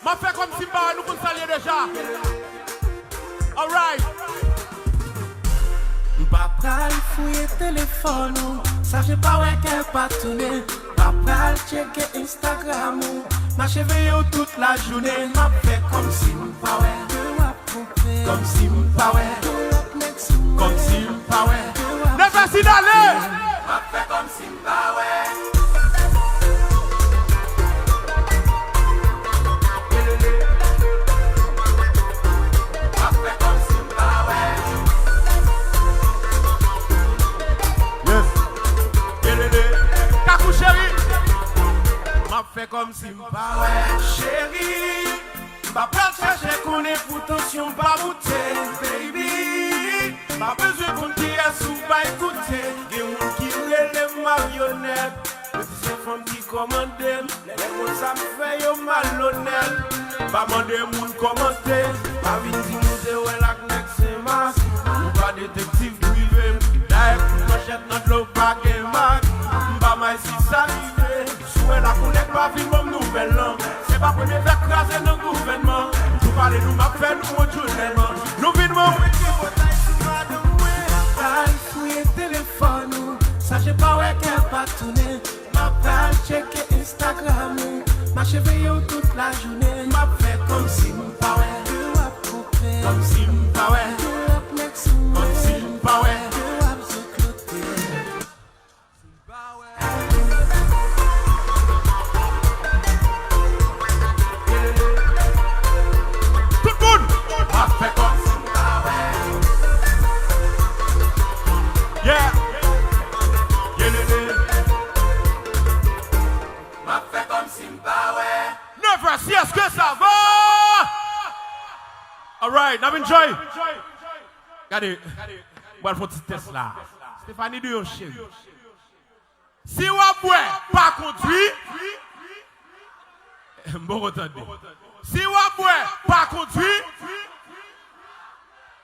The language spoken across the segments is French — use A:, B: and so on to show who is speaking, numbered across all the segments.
A: m'a fait comme si nous nous saluer déjà. Alright.
B: Papa, il fouille téléphone, ça j'ai pas ouais qu'elle pas tourner. Papa, checker Instagram, ma cheveux toute la journée. M'a fait comme si m'pas ouais, comme si m'pas ouais, comme si m'pas ouais.
A: Ne pas s'y d'aller.
B: M'a fait comme si m'pas ouais.
A: Fait comme si
B: m'pas ouais, chérie. M'a pas chercher qu'on est pour tension pas bouter, baby. M'a besoin qu'on t'y a sous pas écouter. Y'a moun qui les marionnettes. Petit femme qui commande. Les mots ça me fait yo malhonnête. Pas demander moun commenter. Pas vite dire nous ouais la connect c'est masse. Ou pas détective privé. D'ailleurs m'achète notre lot pas game max. M'pas ma si ça la connect pas vie mon nouvelle langue. C'est pas premier faire craser nos gouvernements. Nous parler nous m'a fait nous modulement. Nous videment fouiller téléphone. Ça j'ai pas ouais qu'elle pas tourner. M'a pas checker Instagram. Ma cheveux toute la journée. M'a fait comme si m'pas ouais. Comme si m'pas ouais. Comme si m'pas ouais.
A: Si est-ce que ça va? Alright, now enjoy. Regardez, on va faire un petit test là. Stéphanie de yon chéri. Si vous avez pas conduit, bon attendez. Si vous avez pas conduit,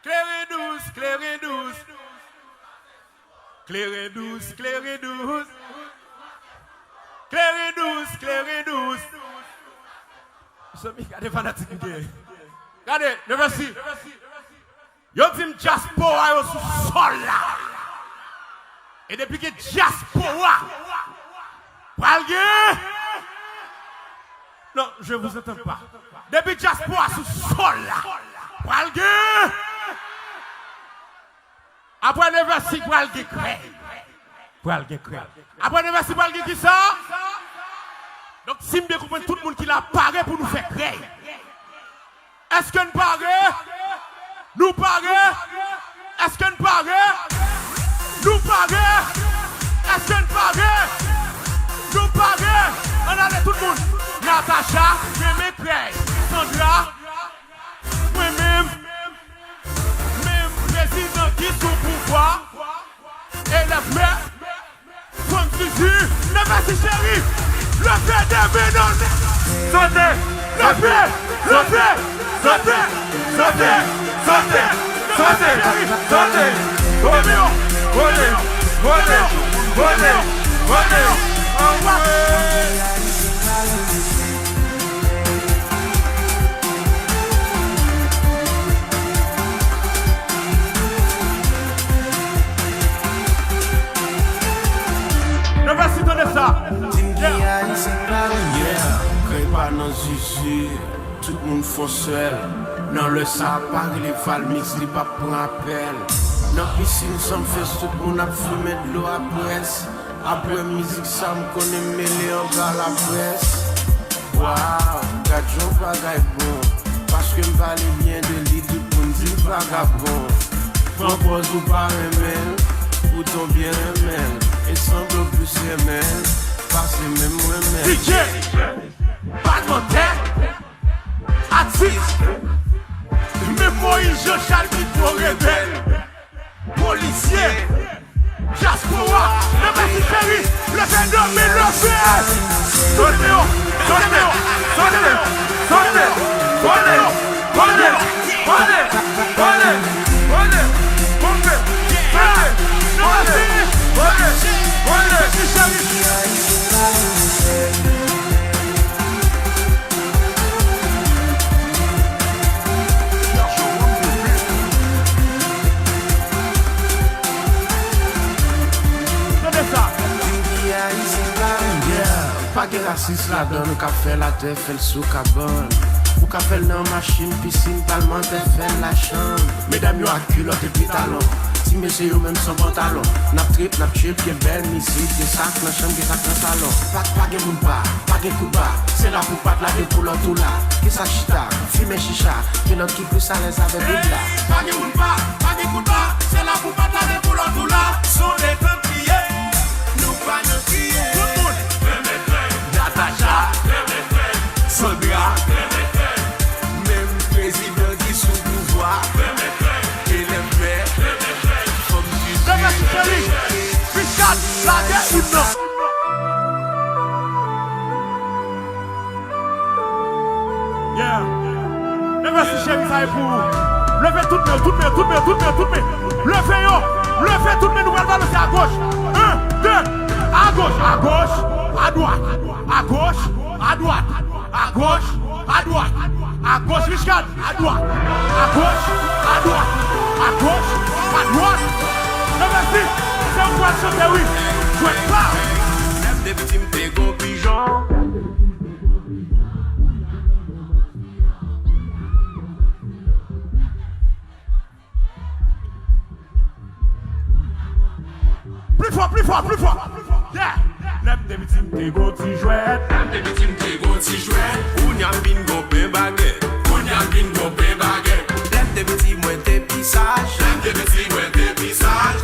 A: clairez douce, clairez douce. Clairez douce, clairez douce. Clairez douce, clairez douce. Regardez, fanatique. Regardez, le verset. Yo dit diaspora yo sous sol là. Et depuis que diaspora pralgue. Non, je vous entends pas. Depuis que diaspora sous sol là. Pralgue. Après le verset pralgue crée. Pralgue crée. Après le verset pralgue qui ça? Donc, si je comprends tout le monde qui l'a paré pour nous faire créer. Est-ce que nous paré? Nous paré? Est-ce que nous paré? Nous paré? Est-ce que nous paré? Nous paré? On a tout le monde. Natacha, même créer. Sandra, moi-même, même président qui sous pouvoir. Et le frère, comme tu dis, ne vas-y chérie. Le fait de Bénon. Sautez. Le fait. Sautez. Sautez. Sautez. Sautez. Sautez. Sautez. Volez. Volez. Volez. Volez. Volez. Ne vas y donner ça.
B: Crée pas dans Zuzu, tout le monde faut seul. Dans le sapin, les Valmix, les pas pour appel. Dans la piscine, ça me fait tout le monde a fumé de l'eau à presse. Après musique, ça me connaît mêlé en bas la presse. Waouh, gadjon bagaille bon. Parce que m'valait bien de lit, tout le monde dit vagabond. Propose ou pas un mail, ou ton bien un mail. Et semble plus remède. Parce même moi-même.
A: DJ, pas de montagne, artiste, même Moïse Jean-Charles qui faut rebelle, policier, diaspora, le Messi le phénomène, le fait. Sonnez-le, sonnez-le, sonnez-le, sonnez-le, sonnez-le, sonnez-le, sonnez-le, sonnez-le, sonnez-le, sonnez-le,
B: Pas de raciste là-dedans, nous qu'a fait la terre, fait le sous cabane. Ou qu'a fait dans machine, piscine, parlementaire, fait la chambre. Mesdames, yo à culotte et puis talon. Si monsieur yo même sans pantalon. N'a trip, n'a chill, qui est belle musique. Des sacs dans la chambre, des sacs dans le salon. Pas de moun pas de coup bas. C'est là pour pas de la dépoule tout là. Qui ça chita, fume chicha. Qui l'autre qui plus à l'aise avec lui là. Pas de moun pas de coup bas. C'est là pour pas de la dépoule tout là. Sont des templiers, nous pas de crier. Tout le monde. Natacha, Sandra, même président qui sous pouvoir. Et les mères, comme du
A: Fiscal, la guerre ou non? Yeah. Merci chérie, ça est pour vous. Levez toutes mes. Levez yo. Levez toutes mes nouvelles balles, c'est à gauche. 1, 2, à gauche, à droite, à gauche, à droite, à gauche, à droite, à gauche, Fiscal, à droite, à gauche, à droite, à gauche, à droite. Merci, c'est un point de chanter, oui. Jouez pas.
B: Lève des petits m'tégon pigeon.
A: Plus fort. Yeah. Lève des petits m'tégon ti jouette.
B: Lève des petits m'tégon ti jouette. Ou nyam bin go pe baguette. Lève des petits moins tes pissages.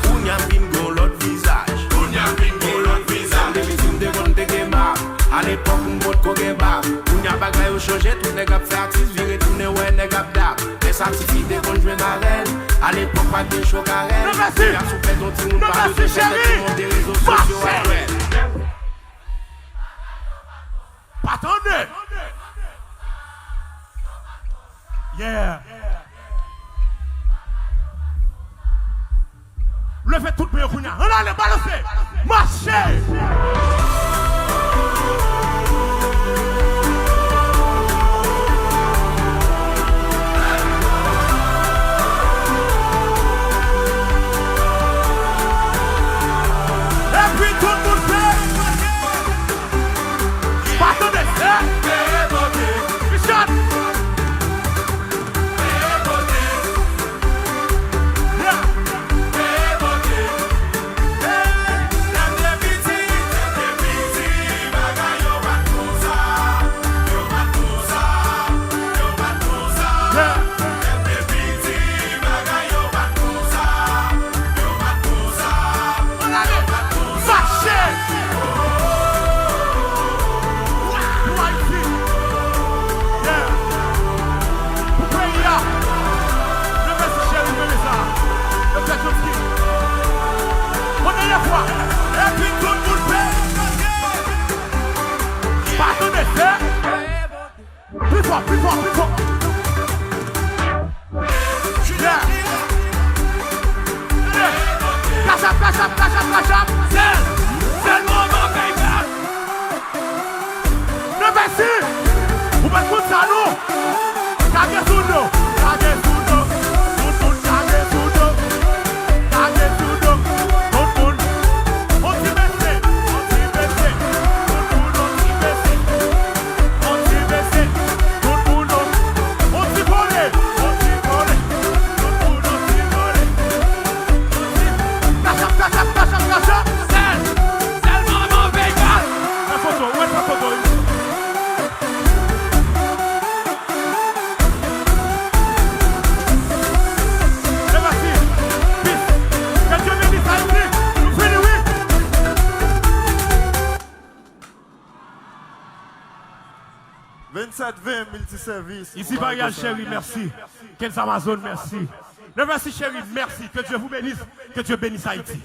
B: Ou nyam bin go l'autre visage. Des petits m'tégon te gema. À l'époque m'bot ko geba. Ou nyam bagay ou changé. Tout nèg ap fait artiste. Vire tourner ouais nèg ap dab. Les certifiés de qu'on jouer la reine. À l'époque pas de choc à reine.
A: Merci chérie. Attendez. Yeah. Levez toutes mes roues. On a les balancer. Marchez. Et puis tout le monde fait. Attendez. Richard. Plus fort. Cache up. C'est le moment, baby. Le Messi. Vous pouvez écouter ça, nous. Kagesudo.
C: Multiservice.
A: Ici Varial chérie, merci. Quels Amazon, merci. Le merci chérie, merci. Que Dieu vous bénisse. Que Dieu bénisse Haïti.